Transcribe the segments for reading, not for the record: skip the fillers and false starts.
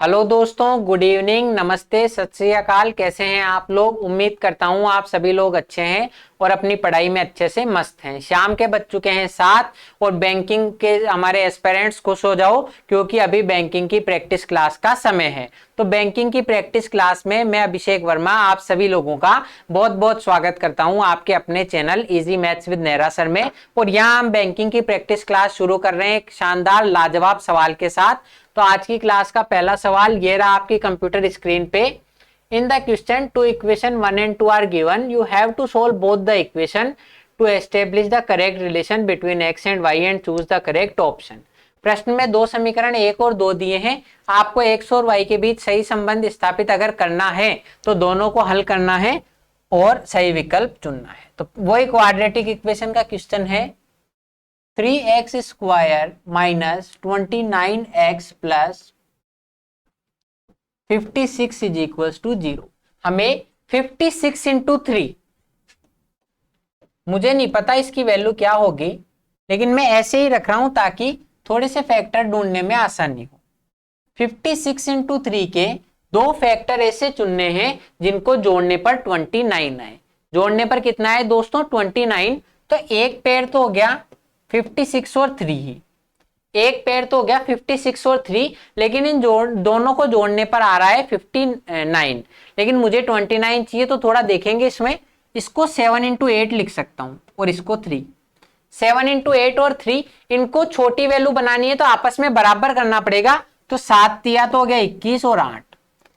Hello दोस्तों, good evening, नमस्ते, सत श्री अकाल। कैसे हैं आप लोग? उम्मीद करता हूं आप सभी लोग अच्छे हैं और अपनी पढ़ाई में अच्छे से मस्त हैं। शाम के बज चुके हैं 7 और बैंकिंग के हमारे एस्पिरेंट्स खुश हो जाओ क्योंकि अभी बैंकिंग की प्रैक्टिस क्लास का समय है। तो बैंकिंग की प्रैक्टिस क्लास में मैं अभिषेक वर्मा आप सभी लोगों का बहुत बहुत स्वागत करता हूं आपके अपने channel easy maths with Nehra sir में। और यहाँ हम बैंकिंग की प्रैक्टिस क्लास शुरू कर रहे हैं एक शानदार लाजवाब सवाल के साथ। तो आज की क्लास का पहला सवाल ये रहा आपकी कंप्यूटर स्क्रीन पे। In the question two equation 1 and 2 are given, you have to solve both the equation to establish the correct relation between x and y and choose the correct option. प्रश्न में दो समीकरण 1 और 2 दिए हैं। आपको x और वाई के बीच सही संबंध स्थापित अगर करना है तो दोनों को हल करना है और सही विकल्प चुनना है। तो वही क्वाड्रेटिक इक्वेशन का क्वेश्चन है 3x square minus 29x plus 56 is equal to 0। हमें 56 इंटू 3, मुझे नहीं पता इसकी वैल्यू क्या होगी, लेकिन मैं ऐसे ही रख रहा हूं ताकि थोड़े से फैक्टर ढूंढने में आसानी हो। 56 इंटू 3 के दो फैक्टर ऐसे चुनने हैं जिनको जोड़ने पर 29 आए। जोड़ने पर कितना है दोस्तों? 29। तो एक पेयर तो हो गया 56 और 3 ही, एक पेयर तो हो गया 56 और 3, लेकिन इन दोनों को जोड़ने पर आ रहा है 59, लेकिन मुझे 29 चाहिए। तो थोड़ा देखेंगे इसमें, इसको 7 इंटू 8 लिख सकता हूं और इसको 3। 7 इंटू 8 और 3, इनको छोटी वैल्यू बनानी है तो आपस में बराबर करना पड़ेगा। तो 7 तिया तो हो गया 21 और 8,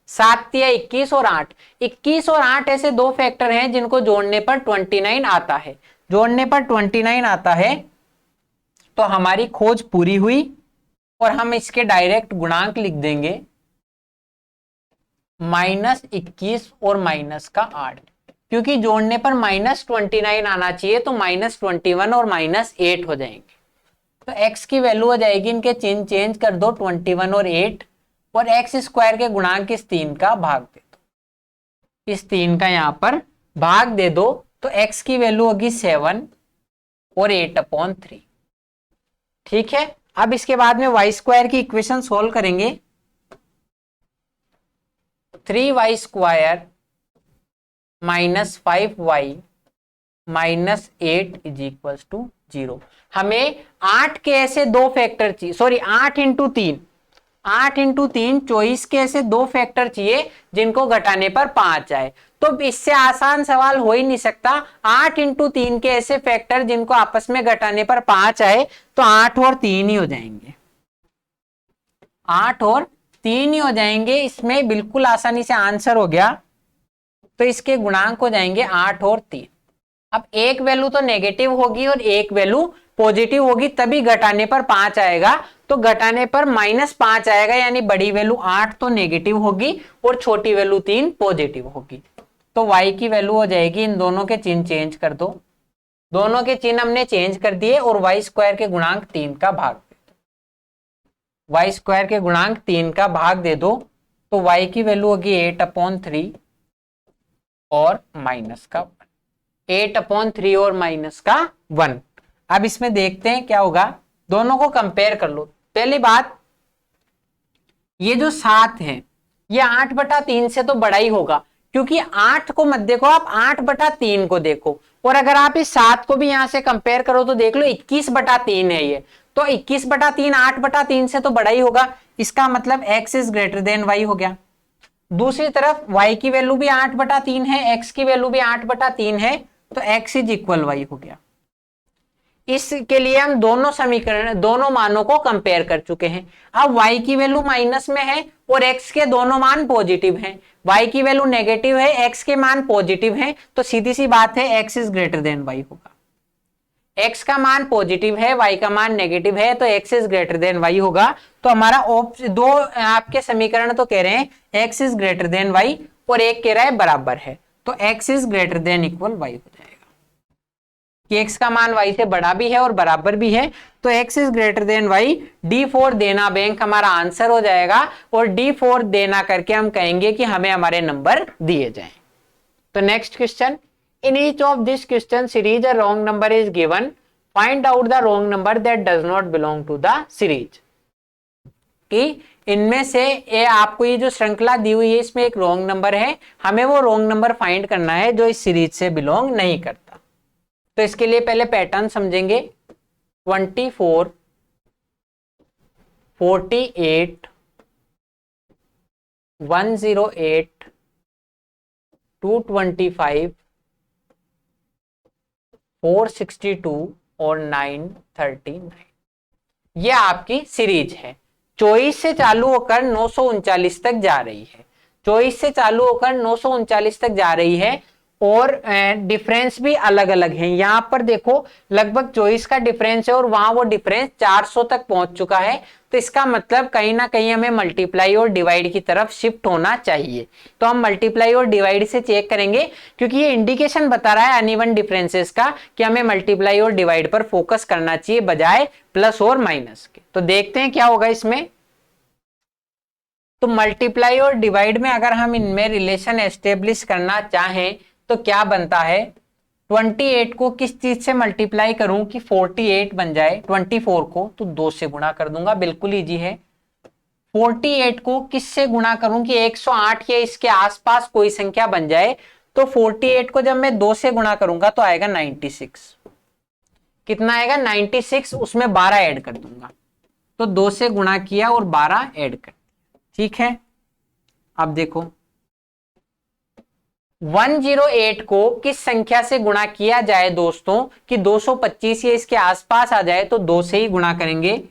7 तिया 21 और 8, 21 और 8 ऐसे दो फैक्टर हैं जिनको जोड़ने पर 29 आता है। जोड़ने पर 29 आता है तो हमारी खोज पूरी हुई और हम इसके डायरेक्ट गुणांक लिख देंगे -21 और -8, क्योंकि जोड़ने पर -29 आना चाहिए तो -21 और -8 हो जाएंगे। तो x की वैल्यू हो जाएगी, इनके चिन्ह चेंज कर दो 21 और 8, और एक्स स्क्वायर के गुणांक इस 3 का भाग दे दो, इस 3 का यहां पर भाग दे दो। तो x की वैल्यू होगी 7 और 8/3। ठीक है, अब इसके बाद में वाई स्क्वायर की इक्वेशन सोल्व करेंगे। 3y square minus 5y minus 8 is equal to 0। हमें 8 के ऐसे दो फैक्टर चाहिए, सॉरी 8 इंटू 3, 24 के ऐसे दो फैक्टर चाहिए जिनको घटाने पर 5 आए। तो इससे आसान सवाल हो ही नहीं सकता। 8 इंटू 3 के ऐसे फैक्टर जिनको आपस में घटाने पर 5 आए तो 8 और 3 ही हो जाएंगे, 8 और 3 ही हो जाएंगे। इसमें बिल्कुल आसानी से आंसर हो गया। तो इसके गुणांक हो जाएंगे 8 और 3। अब एक वैल्यू तो नेगेटिव होगी और एक वैल्यू पॉजिटिव होगी, तभी घटाने पर 5 आएगा। तो घटाने पर -5 आएगा, यानी बड़ी वैल्यू 8 तो नेगेटिव होगी और छोटी वैल्यू 3 पॉजिटिव होगी। तो y की वैल्यू हो जाएगी, इन दोनों के चिन्ह चेंज कर दो, दोनों के चिन्ह हमने चेंज कर दिए और वाई स्क्वायर के गुणांक 3 का भाग दे दो, वाई स्क्वायर के गुणांक 3 का भाग दे दो। तो y की वैल्यू होगी 8/3 और माइनस का 8/3 और माइनस का 1। अब इसमें देखते हैं क्या होगा, दोनों को कंपेयर कर लो। पहली बात, ये जो 7 है ये 8/3 से तो बड़ा ही होगा, क्योंकि 8 को मत देखो आप, 8/3 को देखो। और अगर आप इस 7 को भी यहां से कंपेयर करो तो देख लो 21/3 है ये। तो 21/3 8/3 से तो बड़ा ही होगा, इसका मतलब x is greater than y हो गया। दूसरी तरफ y की वैल्यू भी 8/3 है, x की वैल्यू भी 8/3 है, तो x इज इक्वल y हो गया। इसके लिए हम दोनों समीकरण, दोनों मानों को कंपेयर कर चुके हैं। अब y की वैल्यू माइनस में है और x के दोनों मान पॉजिटिव हैं, y की वैल्यू नेगेटिव है, x के मान पॉजिटिव हैं, तो सीधी सी बात है x is greater than y होगा। x का मान पॉजिटिव है, y का मान नेगेटिव है, तो x is greater than y होगा। तो हमारा दो आपके समीकरण तो कह रहे हैं x is greater than y और एक कह रहा है बराबर है, तो x is greater than equal y हो जाएगा कि x का मान y से बड़ा भी है और बराबर भी है। तो x is greater than y, D4 देना बैंक हमारा आंसर हो जाएगा, और D4 देना करके हम कहेंगे कि हमें हमारे नंबर दिए जाएं। तो next question, in each of this question series a wrong number is given, find out the wrong number that does not belong to the series। कि इनमें से ये आपको ये जो श्रृंखला दी हुई है इसमें एक रॉन्ग नंबर है, हमें वो रॉन्ग नंबर फाइंड करना है जो इस सीरीज से बिलोंग नहीं करता। तो इसके लिए पहले पैटर्न समझेंगे। 24, 48, 108, 225, 462 और 939, ये आपकी सीरीज है। 24 से चालू होकर 939 तक जा रही है, 24 से चालू होकर 939 तक जा रही है और डिफरेंस भी अलग अलग है। यहां पर देखो लगभग 24 का डिफरेंस है और वहां वो डिफरेंस 400 तक पहुंच चुका है। तो इसका मतलब कहीं ना कहीं हमें मल्टीप्लाई और डिवाइड की तरफ शिफ्ट होना चाहिए। तो हम मल्टीप्लाई और डिवाइड से चेक करेंगे, क्योंकि ये इंडिकेशन बता रहा है अनइवन डिफरेंसेस का कि हमें मल्टीप्लाई और डिवाइड पर फोकस करना चाहिए बजाय प्लस और माइनस के। तो देखते हैं क्या होगा इसमें। तो मल्टीप्लाई और डिवाइड में अगर हम इनमें रिलेशन एस्टेब्लिश करना चाहें तो क्या बनता है, 28 को किस चीज से मल्टीप्लाई करूं कि 48 बन जाए, 24 को तो 2 से गुणा कर दूंगा, बिल्कुल इजी है। 48 को किस से गुणा करूं कि 108 या इसके आसपास कोई संख्या बन जाए, तो 48 को जब मैं 2 से गुणा करूंगा तो आएगा 96। कितना आएगा 96, उसमें 12 ऐड कर दूंगा। तो 2 से गुणा किया और 12 ऐड कर दिया, ठीक है। अब देखो 108 को किस संख्या से गुणा किया जाए दोस्तों कि 225 या इसके आसपास आ जाए, तो 2 से ही गुणा करेंगे।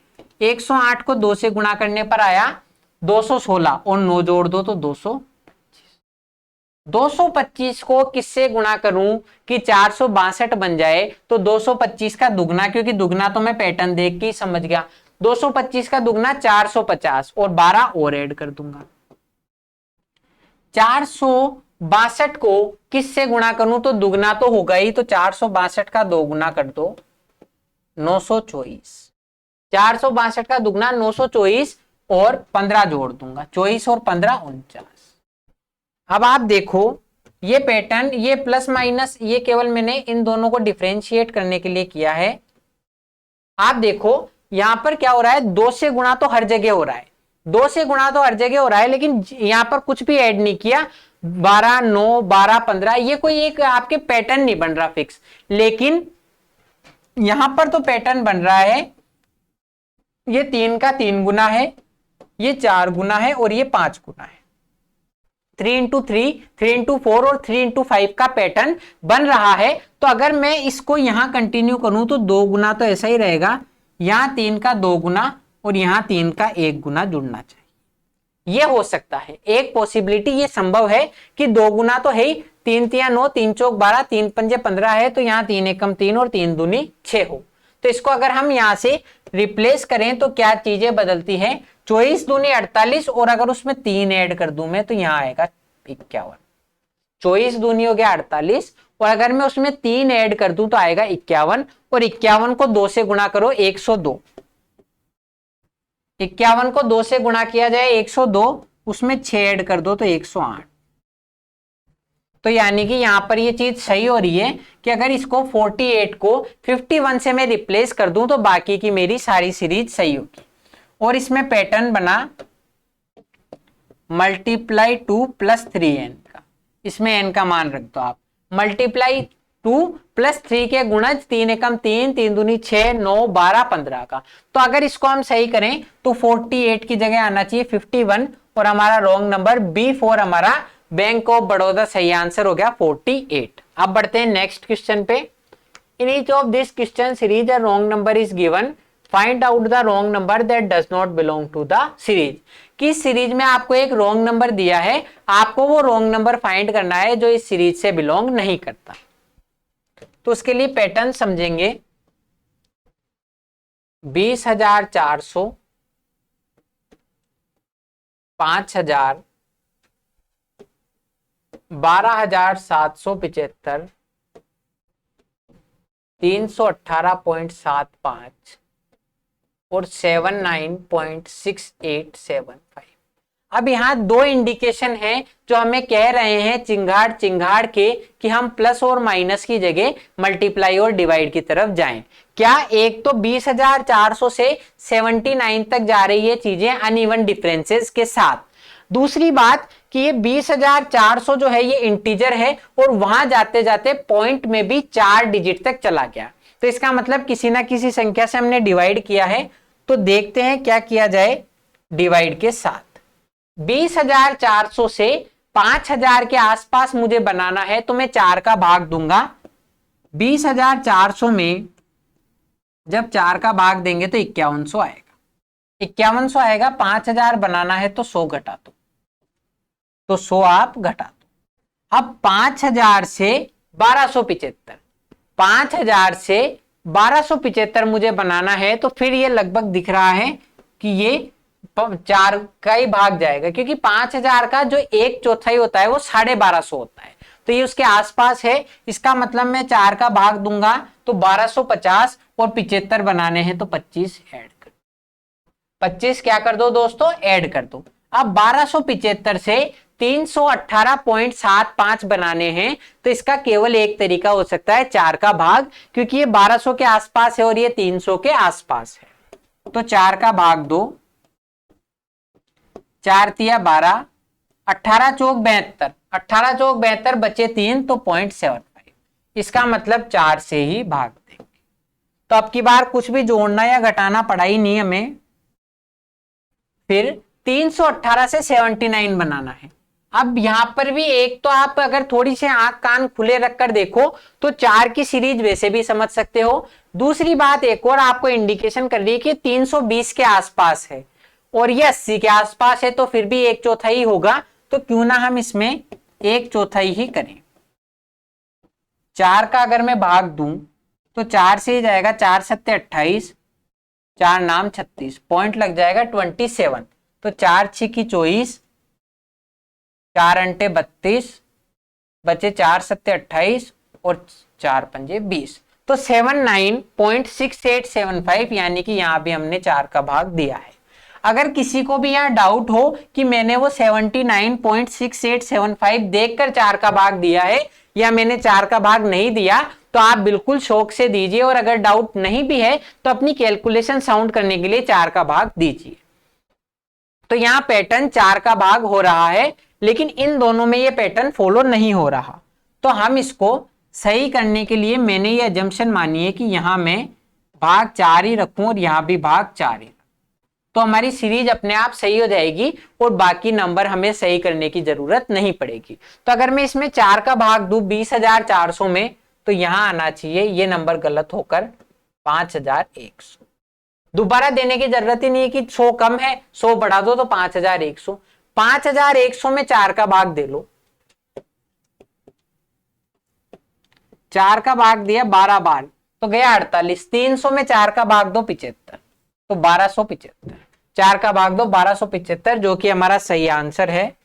108 को 2 से गुणा करने पर आया 216 और 9 जोड़ दो तो 225 को किससे गुणा करूं कि 462 बन जाए, तो 225 का दुगना, क्योंकि दुगना तो मैं पैटर्न देख के ही समझ गया, 225 का दुगना 450 और 12 और ऐड कर दूंगा। 462 को किससे गुणा करूं तो दुगना तो होगा ही, तो 462 का 2 गुना कर दो 924। 462 का दुगना 924 और 15 जोड़ दूंगा, 24 और 15 49। अब आप देखो ये पैटर्न, ये प्लस माइनस, ये केवल मैंने इन दोनों को डिफरेंशिएट करने के लिए किया है। आप देखो यहां पर क्या हो रहा है, 2 से गुणा तो हर जगह हो रहा है, 2 से गुणा तो हर जगह हो रहा है, लेकिन यहां पर कुछ भी ऐड नहीं किया। 12, 9, 12, 15, ये कोई एक आपके पैटर्न नहीं बन रहा फिक्स, लेकिन यहां पर तो पैटर्न बन रहा है। ये 3 का 3 गुना है, ये 4 गुना है और ये 5 गुना है। 3 इंटू 3, 3 इंटू 4 और 3 इंटू 5 का पैटर्न बन रहा है। तो अगर मैं इसको यहां कंटिन्यू करूं तो 2 गुना तो ऐसा ही रहेगा, यहां 3 का 2 गुना और यहां 3 का 1 गुना जुड़ना चाहिए। यह हो सकता है एक पॉसिबिलिटी, ये संभव है कि 2 गुना तो है ही, 3 तिया 9, 3 चौक 12, 3 पंजे 15 है, तो यहां 3 एकम 3 और 3 दूनी 6 हो। तो इसको अगर हम यहां से रिप्लेस करें तो क्या चीजें बदलती हैं, 24 दूनी 48 और अगर उसमें 3 ऐड कर दूं मैं तो यहां आएगा 51। 24 दूनी हो गया 48 और अगर मैं उसमें 3 ऐड कर दूं तो आएगा 51, और 51 को 2 से गुणा करो 102। 51 को 2 से गुणा किया जाए 102, उसमें 6 ऐड कर दो तो 108। तो यानी कि यहां पर ये चीज सही हो रही है कि अगर इसको 48 को 51 से मैं रिप्लेस कर दूं तो बाकी की मेरी सारी सीरीज सही होगी। और इसमें पैटर्न बना मल्टीप्लाई 2 प्लस 3n का, इसमें n का मान रख दो आप, मल्टीप्लाई 2 प्लस 3 के गुणज 3 एकम 3, 3 दूनी 6, 9, 12, 15 का। तो अगर इसको हम सही करें तो 48 की जगह आना चाहिए 51 और हमारा रॉन्ग नंबर B4 हमारा बैंक ऑफ बड़ौदा सही आंसर हो गया 48। अब बढ़ते हैं नेक्स्ट क्वेश्चन पे। In each of this question series a wrong number is given, find out the wrong number that does not belong to the series. किस series में आपको एक रॉन्ग नंबर दिया है, आपको वो रॉन्ग नंबर फाइंड करना है जो इस सीरीज से बिलोंग नहीं करता। तो उसके लिए पैटर्न समझेंगे। 20,400, 5,000, 12,775, 318.75 और 79.6875। अब यहाँ दो इंडिकेशन है जो हमें कह रहे हैं चिंगाड़ चिंगाड़ के कि हम प्लस और माइनस की जगह मल्टीप्लाई और डिवाइड की तरफ जाएं। क्या? एक तो 20,400 से 79 तक जा रही है चीजें अनइवन डिफरेंसेस के साथ। दूसरी बात कि ये 20,400 जो है ये इंटीजर है और वहां जाते जाते पॉइंट में भी 4 डिजिट तक चला गया, तो इसका मतलब किसी ना किसी संख्या से हमने डिवाइड किया है। तो देखते हैं क्या किया जाए डिवाइड के साथ। 20,400 से 5,000 के आसपास मुझे बनाना है तो मैं 4 का भाग दूंगा। 20,400 में जब 4 का भाग देंगे तो 5100 आएगा। 5100 आएगा। 5,000 बनाना है तो 100 घटा दो, तो 100 आप घटा दो। अब 5,000 से 1275, 5,000 से 1275 मुझे बनाना है तो फिर ये लगभग दिख रहा है कि ये 4 का ही भाग जाएगा, क्योंकि 5,000 का जो 1/4 होता है वो 1250 होता है, तो ये उसके आसपास है। इसका मतलब मैं 4 का भाग दूंगा तो 1250 और 75 बनाने हैं तो 25 ऐड कर, 25 क्या कर दो दोस्तों ऐड कर दो। अब 1275 से 318.75 बनाने हैं तो इसका केवल एक तरीका हो सकता है 4 का भाग, क्योंकि ये 1200 के आसपास है और ये 300 के आसपास है। तो 4 का भाग दो, 4 तिया 12, 18 चौक 72, 18 चौक 72 बचे 3 तो 0.75, इसका मतलब 4 से ही भाग देंगे। तो अब की बार कुछ भी जोड़ना या घटाना पड़ा ही नहीं हमें। फिर 318 से 79 बनाना है। अब यहां पर भी एक तो आप अगर थोड़ी सी आंख कान खुले रखकर देखो तो 4 की सीरीज वैसे भी समझ सकते हो। दूसरी बात एक और आपको इंडिकेशन कर रही है कि 320 के आसपास है और ये 80 के आसपास है, तो फिर भी 1/4 ही होगा, तो क्यों ना हम इसमें 1/4 ही करें। 4 का अगर मैं भाग दूं तो 4 से ही जाएगा, 4 सत्ते 28, 4 नाम 36, पॉइंट लग जाएगा 27, तो 4 छिकी 24, 4 अंटे 32, बचे 4 सत्ते 28 और 4 पंजे 20, तो 79.6875, यानी कि यहां भी हमने 4 का भाग दिया है। अगर किसी को भी यहाँ डाउट हो कि मैंने वो 79.6875 देखकर 4 का भाग दिया है या मैंने 4 का भाग नहीं दिया, तो आप बिल्कुल शौक से दीजिए, और अगर डाउट नहीं भी है तो अपनी कैलकुलेशन साउंड करने के लिए 4 का भाग दीजिए। तो यहाँ पैटर्न 4 का भाग हो रहा है, लेकिन इन दोनों में ये पैटर्न फॉलो नहीं हो रहा। तो हम इसको सही करने के लिए मैंने ये अजम्पशन मानी है कि यहां मैं भाग 4 ही रखूं और यहां भी भाग 4 ही, तो हमारी सीरीज अपने आप सही हो जाएगी और बाकी नंबर हमें सही करने की जरूरत नहीं पड़ेगी। तो अगर मैं इसमें 4 का भाग दूं 20,400 में, तो यहां आना चाहिए ये नंबर गलत होकर 5,100। दोबारा देने की जरूरत ही नहीं है कि 100 कम है 100 बढ़ा दो तो 5,100। 5,100 में 4 का भाग दे लो, 4 का भाग दिया 12 बार तो गया 48, 300 में 4 का भाग दो 75, तो 1275, 4 का भाग दो 1275, जो कि हमारा सही आंसर है।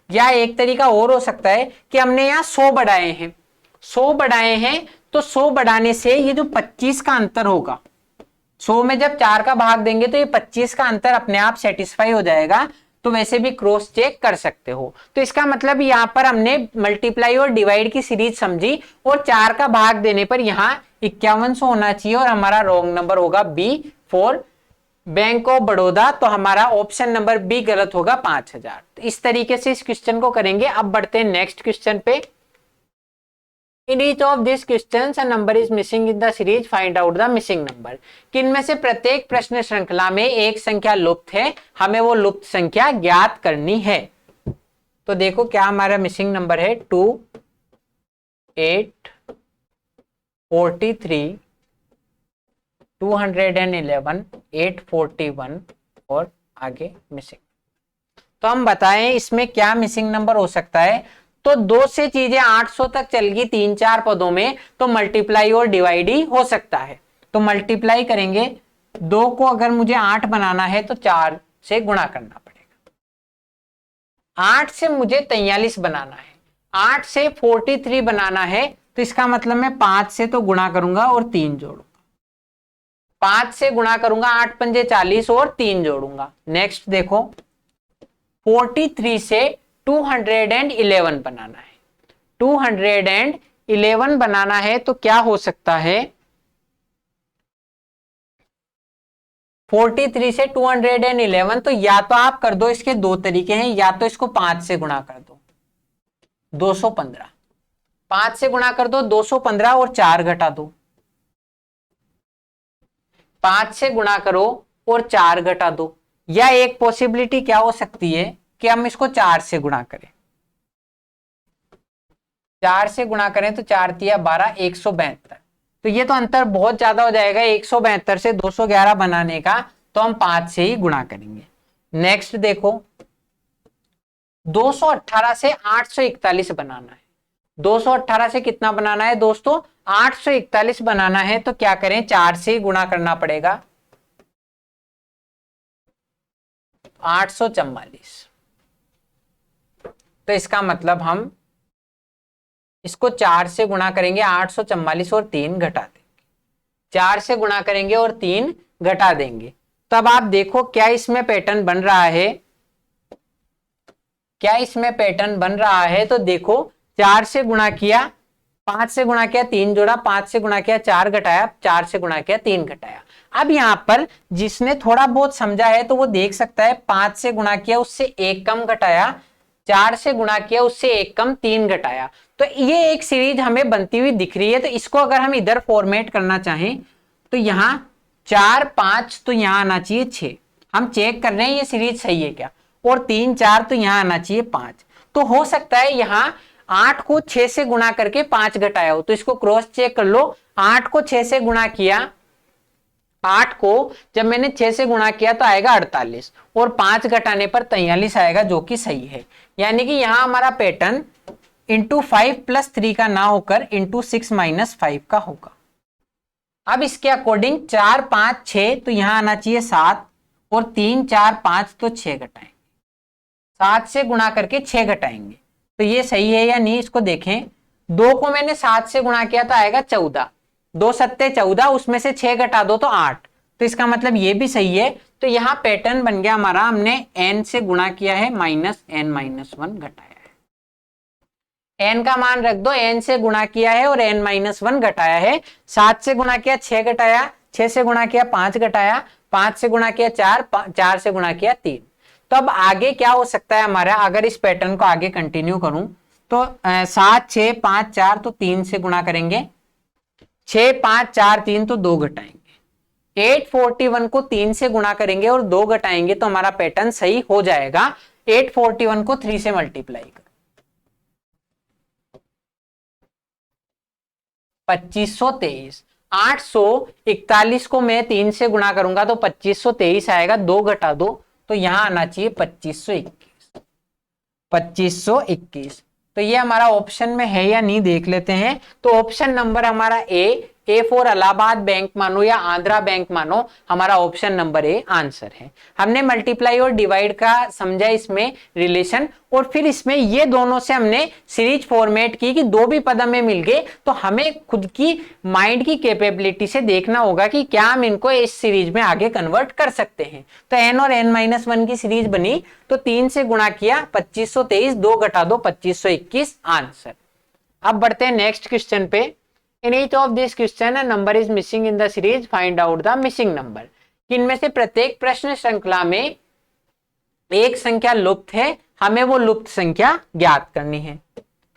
या एक तरीका और हो सकता है कि हमने यहाँ 100 बढ़ाए हैं, 100 बढ़ाए हैं तो 100 बढ़ाने से ये जो 25 का अंतर होगा, 100 में जब 4 का भाग देंगे तो ये 25 का अंतर अपने आप सेटिस्फाई हो जाएगा। तो वैसे भी क्रॉस चेक कर सकते हो। तो इसका मतलब यहाँ पर हमने मल्टीप्लाई और डिवाइड की सीरीज समझी और 4 का भाग देने पर यहाँ 5100 होना चाहिए और हमारा रॉन्ग नंबर होगा B for bank of Baroda. तो हमारा ऑप्शन नंबर बी गलत होगा 5000। तो इस तरीके से इस क्वेश्चन को करेंगे। अब बढ़ते हैं नेक्स्ट क्वेश्चन पे। In each of these questions a number is missing in the series, find out the missing number। किन में से प्रत्येक प्रश्न श्रृंखला में एक संख्या लुप्त है, हमें वो लुप्त संख्या ज्ञात करनी है। तो देखो क्या हमारा मिसिंग नंबर है 2, 8, 43, 211, 841 और आगे मिसिंग। तो हम बताएं इसमें क्या मिसिंग नंबर हो सकता है। तो 2 से चीजें 800 तक चल गई 3-4 पदों में, तो मल्टीप्लाई और डिवाइड ही हो सकता है। तो मल्टीप्लाई करेंगे, 2 को अगर मुझे 8 बनाना है तो 4 से गुणा करना पड़ेगा। 8 से मुझे 43 बनाना है, 8 से 43 बनाना है, तो इसका मतलब मैं 5 से तो गुणा करूंगा और 3 जोड़ूंगा। 5 से गुणा करूंगा, 8 पंजे 40 और 3 जोड़ूंगा। नेक्स्ट देखो 43 से 211 बनाना है, 211 बनाना है तो क्या हो सकता है, 43 से 211, तो या तो आप कर दो, इसके दो तरीके हैं, या तो इसको 5 से गुणा कर दो, 215, 5 से गुणा कर दो 215 और 4 घटा दो, 5 से गुणा करो और 4 घटा दो, या एक पॉसिबिलिटी क्या हो सकती है कि हम इसको 4 से गुणा करें, 4 से गुणा करें तो 4 तिया 12, 172, तो ये तो अंतर बहुत ज्यादा हो जाएगा 172 से 211 बनाने का, तो हम 5 से ही गुणा करेंगे। नेक्स्ट देखो, 218 से 841 बनाना है, 218 से कितना बनाना है दोस्तों, 841 बनाना है, तो क्या करें, 4 से ही गुणा करना पड़ेगा, 844, तो इसका मतलब हम इसको 4 से गुणा करेंगे, 844 और 3 घटा देंगे, 4 से गुणा करेंगे और 3 घटा देंगे। तब आप देखो क्या इसमें पैटर्न बन रहा है, क्या इसमें पैटर्न बन रहा है, तो देखो 4 से गुणा किया, 5 से गुणा किया 3 जोड़ा, 5 से गुणा किया 4 घटाया, 4 से गुणा किया 3 घटाया। अब यहां पर जिसने थोड़ा बहुत समझा है तो वो देख सकता है, 5 से गुणा किया उससे 1 कम घटाया, 4 से गुणा किया उससे 1 कम 3 घटाया, तो ये एक सीरीज हमें बनती हुई दिख रही है। तो इसको अगर हम इधर फॉर्मेट करना चाहें तो यहां 4 5 तो यहां आना चाहिए 6, हम चेक कर रहे हैं ये सीरीज सही है क्या, और 3 4 तो यहां आना चाहिए 5, तो हो सकता है यहां 8 को 6 से गुणा करके 5 घटाया हो, तो इसको क्रॉस चेक कर लो, 8 को 6 से गुणा किया, 8 को जब मैंने 6 से गुणा किया तो आएगा 48, और 5 घटाने पर 43 आएगा, जो कि सही है। यानी कि यहां हमारा पैटर्न इंटू 5 + 3 का ना होकर इंटू 6 - 5 का होगा। अब इसके अकॉर्डिंग 4 5 6 तो यहां आना चाहिए 7, और 3 4 5 तो 6 घटाएंगे, 7 से गुणा करके 6 घटाएंगे, तो ये सही है या नहीं इसको देखें। 2 को मैंने 7 से गुणा किया तो आएगा 14, 2 सत्ते 14, उसमें से 6 घटा दो तो 8, तो इसका मतलब ये भी सही है। तो यहां पैटर्न बन गया हमारा, हमने n से गुणा किया है -n-1 घटाया है, n का मान रख दो, n से गुणा किया है और n-1 घटाया है, 7 से गुणा किया 6 घटाया, 6 से गुणा किया 5 घटाया, 5 से गुणा किया 4, 4 से गुणा किया 3। तो अब आगे क्या हो सकता है हमारा, अगर इस पैटर्न को आगे कंटिन्यू करूं तो 7 6 5 4 तो 3 से गुणा करेंगे, 6 5 4 3 तो 2 घटाएंगे, 841 को 3 से गुणा करेंगे और 2 घटाएंगे, तो हमारा पैटर्न सही हो जाएगा। 841 को 3 से मल्टीप्लाई करो, 2523, 841 को मैं 3 से गुणा करूंगा तो 2523 आएगा, 2 घटा दो तो यहां आना चाहिए 2521, 2521, तो ये हमारा ऑप्शन में है या नहीं देख लेते हैं। तो ऑप्शन नंबर हमारा ए फॉर इलाहाबाद बैंक मानो या आंध्रा बैंक मानो, हमारा ऑप्शन नंबर ए आंसर है। हमने मल्टीप्लाई और डिवाइड का समझा इसमें रिलेशन, और फिर इसमें ये दोनों से हमने सीरीज फॉर्मेट की कि दो भी पद हमें मिल गए, तो हमें खुद की माइंड की कैपेबिलिटी से देखना होगा कि क्या हम इनको इस सीरीज में आगे कन्वर्ट कर सकते हैं। तो n और n-1 की सीरीज बनी, तो 3 से गुणा किया 2523, 2 घटा दो 2521 आंसर। अब बढ़ते हैं नेक्स्ट क्वेश्चन पे। In each of this question a number is missing in the series, find out the missing number। इनमें से प्रत्येक प्रश्न श्रृंखला में एक संख्या लुप्त है, हमें वो लुप्त संख्या ज्ञात करनी है।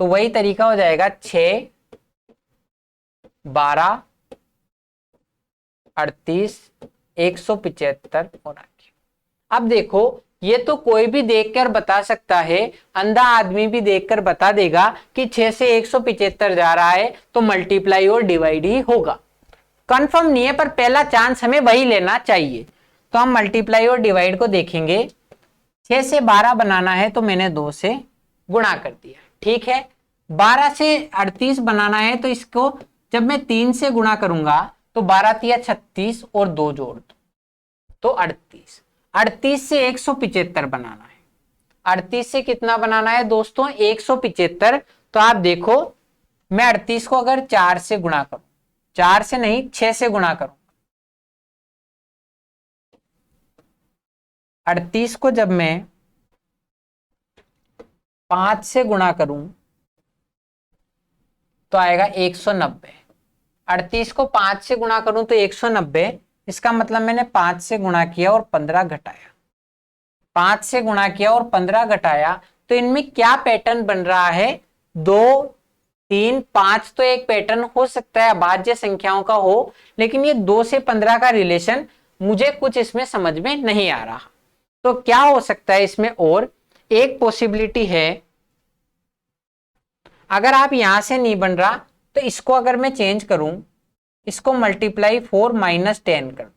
तो वही तरीका हो जाएगा 6 12 38 175 और आगे। अब देखो ये तो कोई भी देखकर बता सकता है, अंधा आदमी भी देखकर बता देगा कि 6 से 175 जा रहा है तो मल्टीप्लाई और डिवाइड ही होगा। कंफर्म नहीं है पर पहला चांस हमें वही लेना चाहिए। तो हम मल्टीप्लाई और डिवाइड को देखेंगे। 6 से 12 बनाना है तो मैंने 2 से गुणा कर दिया, ठीक है। 12 से 38 बनाना है तो इसको जब मैं 3 से गुणा करूंगा तो 12 तिया 36 और 2 जोड़ दो तो 38। 38 से 175 बनाना है, 38 से कितना बनाना है दोस्तों 175। तो आप देखो मैं 38 को अगर 4 से गुणा करूं, 4 से नहीं 6 से गुणा करूं, 38 को जब मैं 5 से गुणा करूं तो आएगा 190। 38 को 5 से गुणा करूं तो 190। इसका मतलब मैंने 5 से गुणा किया और 15 घटाया, 5 से गुणा किया और 15 घटाया। तो इनमें क्या पैटर्न बन रहा है? 2, 3, 5 तो एक पैटर्न हो सकता है अभाज्य संख्याओं का हो, लेकिन ये 2 से 15 का रिलेशन मुझे कुछ इसमें समझ में नहीं आ रहा। तो क्या हो सकता है इसमें? और एक पॉसिबिलिटी है, अगर आप यहां से नहीं बन रहा तो इसको अगर मैं चेंज करूं, इसको मल्टीप्लाई 4 माइनस 10 कर दूं,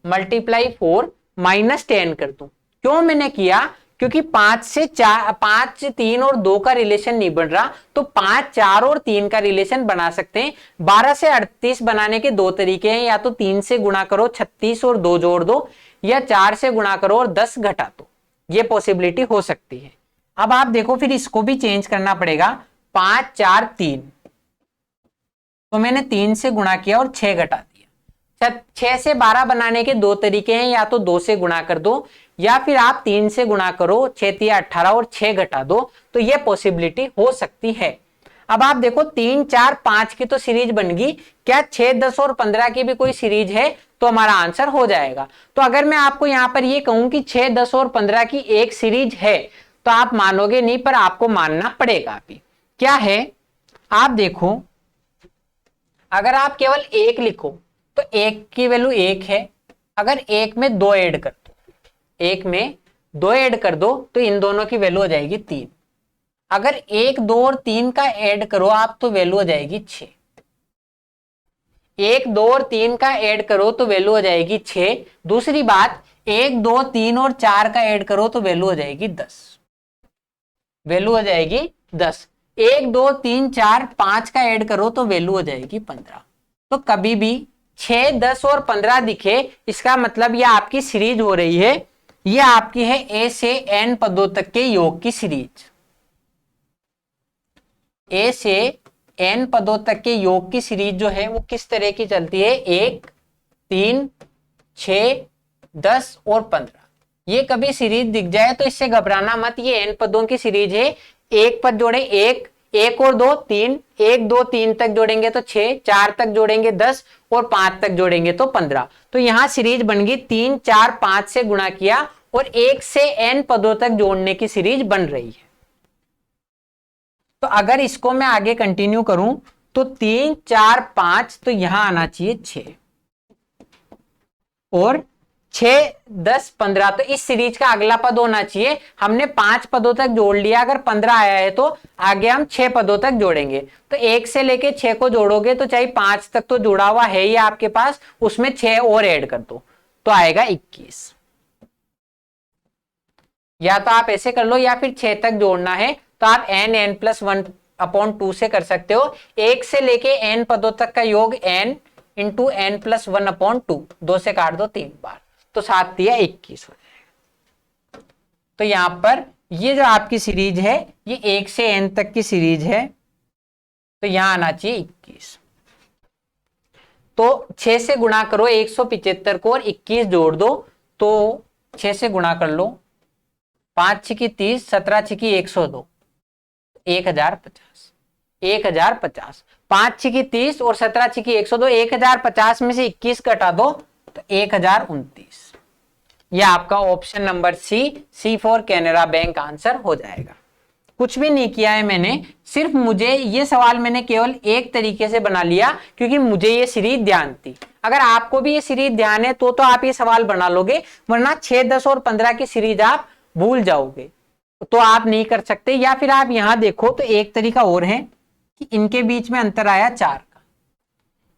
मल्टीप्लाई 4 माइनस 10 कर दूं। क्यों मैंने किया? क्योंकि 5 से 4, 5, 3 और 2 का रिलेशन नहीं बन रहा, तो 5, 4 और 3 का रिलेशन बना सकते हैं। 12 से 38 बनाने के 2 तरीके हैं, या तो 3 से गुणा करो 36 और 2 जोड़ दो, या 4 से गुणा करो और 10 घटा दो। ये पॉसिबिलिटी हो सकती है। अब आप देखो फिर इसको भी चेंज करना पड़ेगा। 5, 4, 3, तो मैंने 3 से गुणा किया और 6 घटा दिया। 6 से 12 बनाने के 2 तरीके हैं, या तो 2 से गुणा कर दो, या फिर आप 3 से गुणा करो, 6 3 18 और 6 घटा दो। तो ये पॉसिबिलिटी हो सकती है। अब आप देखो 3, 4, 5 की तो सीरीज बन गई, क्या 6, 10 और 15 की भी कोई सीरीज है? तो हमारा आंसर हो जाएगा। तो अगर मैं आपको यहां पर ये कहूं कि 6, 10 और 15 की एक सीरीज है, तो आप मानोगे नहीं, पर आपको मानना पड़ेगा अभी। क्या है? आप देखो, अगर आप केवल 1 लिखो तो 1 की वैल्यू 1 है। अगर 1 में 2 ऐड कर दो, 1 में 2 ऐड कर दो तो इन दोनों की वैल्यू हो जाएगी 3। अगर 1, 2 और 3 का ऐड करो आप तो वैल्यू हो जाएगी 6। 1, 2 और 3 का ऐड करो तो वैल्यू हो जाएगी 6। दूसरी बात, 1, 2, 3 और 4 का ऐड करो तो वैल्यू हो जाएगी 10। वैल्यू हो जाएगी 10। 1, 2, 3, 4, 5 का ऐड करो तो वैल्यू हो जाएगी 15। तो कभी भी 6, 10 और 15 दिखे, इसका मतलब यह आपकी सीरीज हो रही है। यह आपकी है ए से एन पदों तक के योग की सीरीज। ए से एन पदों तक के योग की सीरीज जो है वो किस तरह की चलती है? 1, 3, 6, 10 और 15। ये कभी सीरीज दिख जाए तो इससे घबराना मत, ये एन पदों की सीरीज है। एक पद जोड़े 1, 1 और 2 3, 1, 2, 3 तक जोड़ेंगे तो 6, 4 तक जोड़ेंगे 10 और 5 तक जोड़ेंगे तो 15। तो यहां सीरीज बन गई। 3, 4, 5 से गुणा किया और 1 से एन पदों तक जोड़ने की सीरीज बन रही है। तो अगर इसको मैं आगे कंटिन्यू करूं तो 3, 4, 5, तो यहां आना चाहिए 6 और 6, 10, 15, तो इस सीरीज का अगला पद होना चाहिए। हमने 5 पदों तक जोड़ लिया, अगर 15 आया है तो आगे हम 6 पदों तक जोड़ेंगे। तो 1 से लेके 6 को जोड़ोगे तो चाहे 5 तक तो जुड़ा हुआ है ही आपके पास, उसमें 6 और ऐड कर दो तो आएगा 21। या तो आप ऐसे कर लो, या फिर 6 तक जोड़ना है तो आप n+1/2 से कर सकते हो। 1 से लेके n पदों तक का योग n × n+1/2, 2 से काट दो 3 बार, तो 7 दिया 21 हो जाएगा। तो यहां पर ये जो आपकी सीरीज है ये 1 से n तक की सीरीज है, तो यहां आना चाहिए 21। तो 6 से गुणा करो 175 को और 21 जोड़ दो, तो 6 से गुणा कर लो, 5 6 30, 17 6 102, 1050, 1050। 5 6 30 और 17 6 102, 1050 में से 21 घटा दो तो 1029। यह आपका option number C for Canara bank answer हो जाएगा। कुछ भी नहीं किया है मैंने, सिर्फ मुझे ये सवाल मैंने केवल एक तरीके से बना लिया क्योंकि मुझे ये सीरीज ध्यान थी। अगर आपको भी ये सीरीज ध्यान है तो आप ये सवाल बना लोगे, वरना 6, 10 और 15 की सीरीज आप भूल जाओगे तो आप नहीं कर सकते। या फिर आप यहां देखो तो एक तरीका और है कि इनके बीच में अंतर आया 4 का,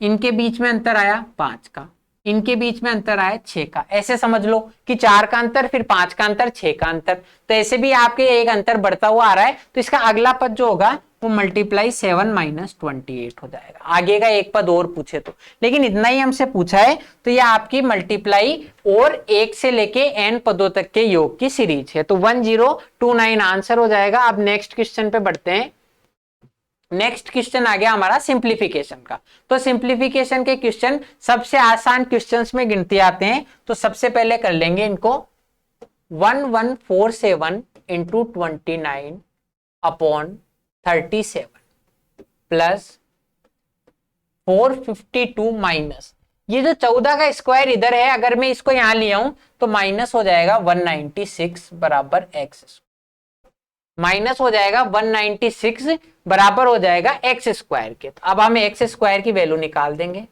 इनके बीच में अंतर आया 5 का, इनके बीच में अंतर आया 6 का। ऐसे समझ लो कि 4 का अंतर, फिर 5 का अंतर, 6 का अंतर, तो ऐसे भी आपके एक अंतर बढ़ता हुआ आ रहा है। तो इसका अगला पद जो होगा वो मल्टीप्लाई 7 - 28 हो जाएगा। आगे का एक पद और पूछे तो, लेकिन इतना ही हमसे पूछा है तो ये आपकी मल्टीप्लाई और 1 से लेके n पदों तक के योग की सीरीज है। तो 1029 आंसर हो जाएगा। अब नेक्स्ट क्वेश्चन पे बढ़ते हैं। नेक्स्ट क्वेश्चन आ गया हमारा सिंप्लीफिकेशन का। तो सिंप्लीफिकेशन के क्वेश्चन सबसे आसान क्वेश्चंस में गिनती आते हैं, तो सबसे पहले कर लेंगे इनको 1147 इंटू 29/37 प्लस 452 माइनस ये जो 14 का स्क्वायर इधर है, अगर मैं इसको यहां ले आऊं तो माइनस हो जाएगा 196 बराबर एक्स, माइनस हो जाएगा 196 बराबर हो जाएगा एक्स स्क्वायर के। तो अब हम एक्स स्क्वायर की वैल्यू निकाल देंगे।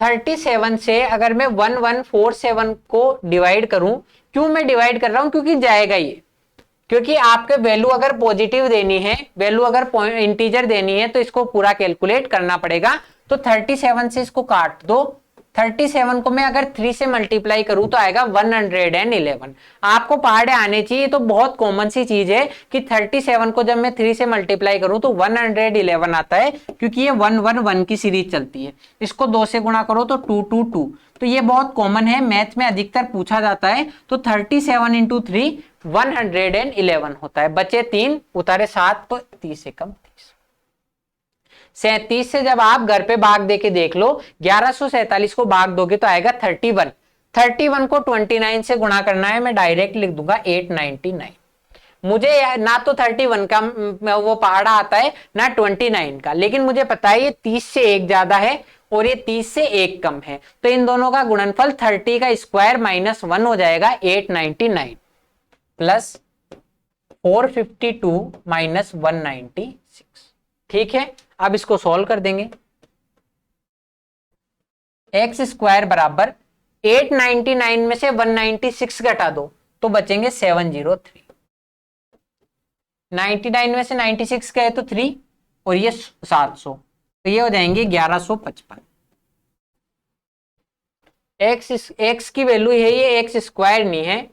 थर्टी सेवन से अगर मैं 1147 को डिवाइड करूं, क्यों मैं डिवाइड कर रहा हूं, क्योंकि जाएगा ये, क्योंकि आपके वैल्यू अगर पॉजिटिव देनी है, वैल्यू अगर इंटीजर देनी है तो इसको पूरा कैलकुलेट करना पड़ेगा। तो 37 से इसको काट दो, 37 को मैं अगर 3 से मल्टीप्लाई करूं तो आएगा 111। आपको पहाड़े आने चाहिए, तो बहुत कॉमन सी चीज है कि 37 को जब मैं 3 से मल्टीप्लाई करूं तो 111 आता है, क्योंकि ये 111 की सीरीज चलती है। इसको 2 से गुणा करो तो 222, तो ये बहुत कॉमन है, मैथ में अधिकतर पूछा जाता है। तो 37 इंटू 3 111 होता है, बचे 3 उतारे 7 तो 30 से कम 30। 37 से जब आप घर पे भाग दे के देख लो, 1147 को भाग दोगे तो आएगा 31। 31 को 29 से गुणा करना है, मैं डायरेक्ट लिख दूंगा 899। मुझे ना तो 31 का वो पहाड़ा आता है ना 29 का, लेकिन मुझे पता है ये 30 से 1 ज्यादा है और ये 30 से 1 कम है, तो इन दोनों का गुणनफल 30 का स्क्वायर माइनस 1 हो जाएगा 899 प्लस 452 माइनस 196। ठीक है, अब इसको सॉल्व कर देंगे। एक्स स्क्वायर बराबर 899 में से 196 घटा दो तो बचेंगे 703। 99 में से 96 गए तो 3 और ये 700, तो ये हो जाएंगे 1155। एक्स की वैल्यू है, ये एक्स स्क्वायर नहीं है।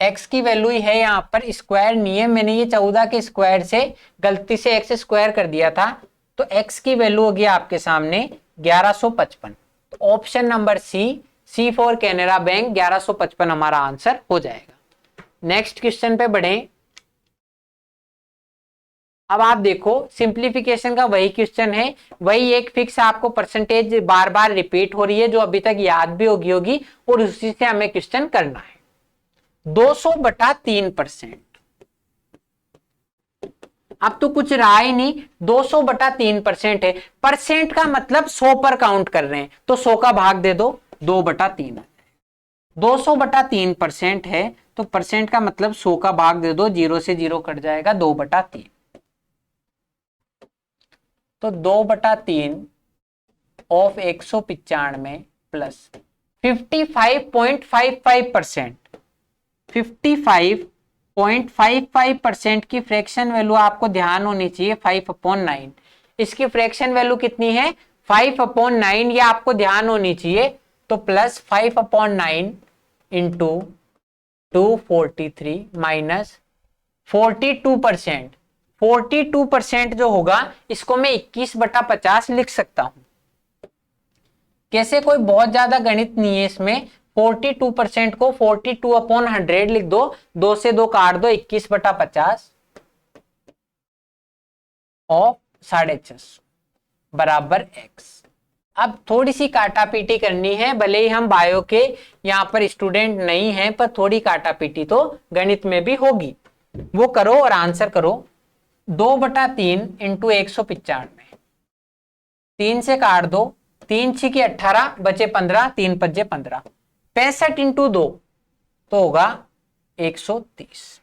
एक्स की वैल्यू है यहां पर, स्क्वायर नहीं है। मैंने ये 14 के स्क्वायर से गलती से एक्स स्क्वायर कर दिया था, तो एक्स की वैल्यू होगी आपके सामने 1155। तो option number C for Canara bank 1155 हमारा आंसर हो जाएगा। नेक्स्ट क्वेश्चन पे बढ़ें। अब आप देखो, सिंप्लीफिकेशन का वही क्वेश्चन है, वही एक फिक्स आपको परसेंटेज बार बार रिपीट हो रही है, जो अभी तक याद भी होगी और उसी से हमें क्वेश्चन करना है। 200/3%। अब तो कुछ रहा ही नहीं, 200/3% है। परसेंट का मतलब 100 पर काउंट कर रहे हैं, तो 100 का भाग दे दो, 2/3। 200/3% है, तो परसेंट का मतलब 100 का भाग दे दो, 0 से 0 कट जाएगा, 2/3। तो 2/3 ऑफ 195 प्लस 55.55%। 55.55% की फ्रैक्शन वैल्यू आपको ध्यान होनी चाहिए 5/9। इसकी फ्रैक्शन वैल्यू कितनी है 5/9, ये आपको ध्यान होनी चाहिए। तो प्लस 5/9 इंटू 243 माइनस 42%। 42% जो होगा इसको मैं 21/50 लिख सकता हूं। कैसे, कोई बहुत ज्यादा गणित नहीं है इसमें। 42% को 42/100 लिख दो, 2 से 2 काट दो, 21/50 और 650 बराबर x। अब थोड़ी सी काटापीटी करनी है, भले ही हम बायो के यहाँ पर स्टूडेंट नहीं हैं, पर थोड़ी काटापीटी तो गणित में भी होगी, वो करो और आंसर करो। 2/3 इंटू 195, 3 से काट दो, 3 6 18 बचे 15, 3 5 15, 65 इंटू 2 तो होगा 130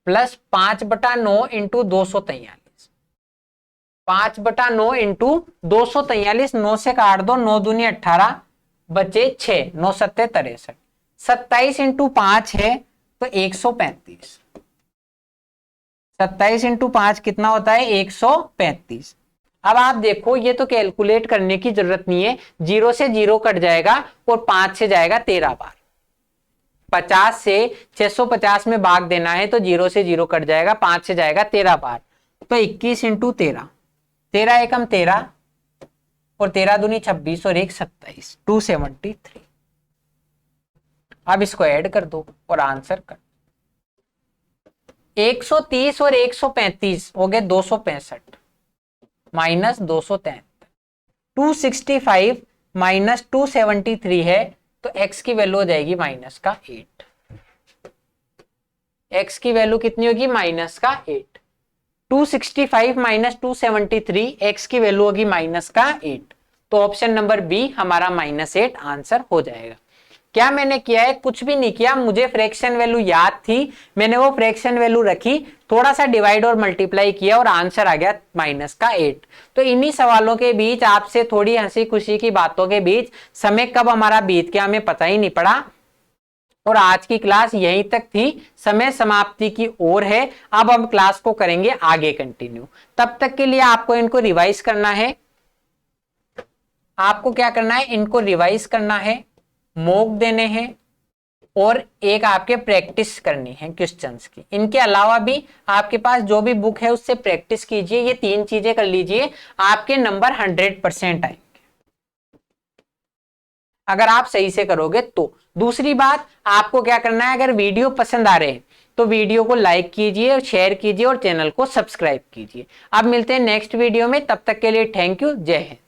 प्लस 5/9 इंटू 243, 5/9 इंटू 243, 9 से काट दो, 9 दूनी 18 बचे 6, 9 7 63, 27 इंटू 5 है तो 135, 27 इंटू 5 कितना होता है 135। अब आप देखो, ये तो कैलकुलेट करने की जरूरत नहीं है, 0 से 0 कट जाएगा और 5 से जाएगा 13 बार। 50 से 650 में भाग देना है तो 0 से 0 कट जाएगा, 5 से जाएगा 13 बार, तो 21 इंटू 13, 13 एकम 13 और 13 दूनी 26 और 1 27, 273। अब इसको ऐड कर दो और आंसर कर। 130 और 135 हो गए 265 माइनस 273। 265 माइनस 273 है तो x की वैल्यू हो जाएगी माइनस का 8। x की वैल्यू कितनी होगी माइनस का 8। 265 माइनस 273 x की वैल्यू होगी माइनस का 8। तो ऑप्शन नंबर बी हमारा -8 आंसर हो जाएगा। क्या मैंने किया है, कुछ भी नहीं किया, मुझे फ्रैक्शन वैल्यू याद थी, मैंने वो फ्रैक्शन वैल्यू रखी, थोड़ा सा डिवाइड और मल्टीप्लाई किया और आंसर आ गया -8। तो इन्हीं सवालों के बीच आपसे थोड़ी हंसी खुशी की बातों के बीच समय कब हमारा बीत गया हमें पता ही नहीं पड़ा। और आज की क्लास यहीं तक थी, समय समाप्ति की ओर है। अब हम क्लास को करेंगे आगे कंटिन्यू। तब तक के लिए आपको इनको रिवाइज करना है। आपको क्या करना है, इनको रिवाइज करना है, मॉक देने हैं और एक आपके प्रैक्टिस करनी है क्वेश्चंस की। इनके अलावा भी आपके पास जो भी बुक है उससे प्रैक्टिस कीजिए। ये 3 चीजें कर लीजिए, आपके नंबर 100% आएंगे अगर आप सही से करोगे तो। दूसरी बात, आपको क्या करना है, अगर वीडियो पसंद आ रहे हैं तो वीडियो को लाइक कीजिए और शेयर कीजिए और चैनल को सब्सक्राइब कीजिए। अब मिलते हैं नेक्स्ट वीडियो में, तब तक के लिए थैंक यू, जय हिंद।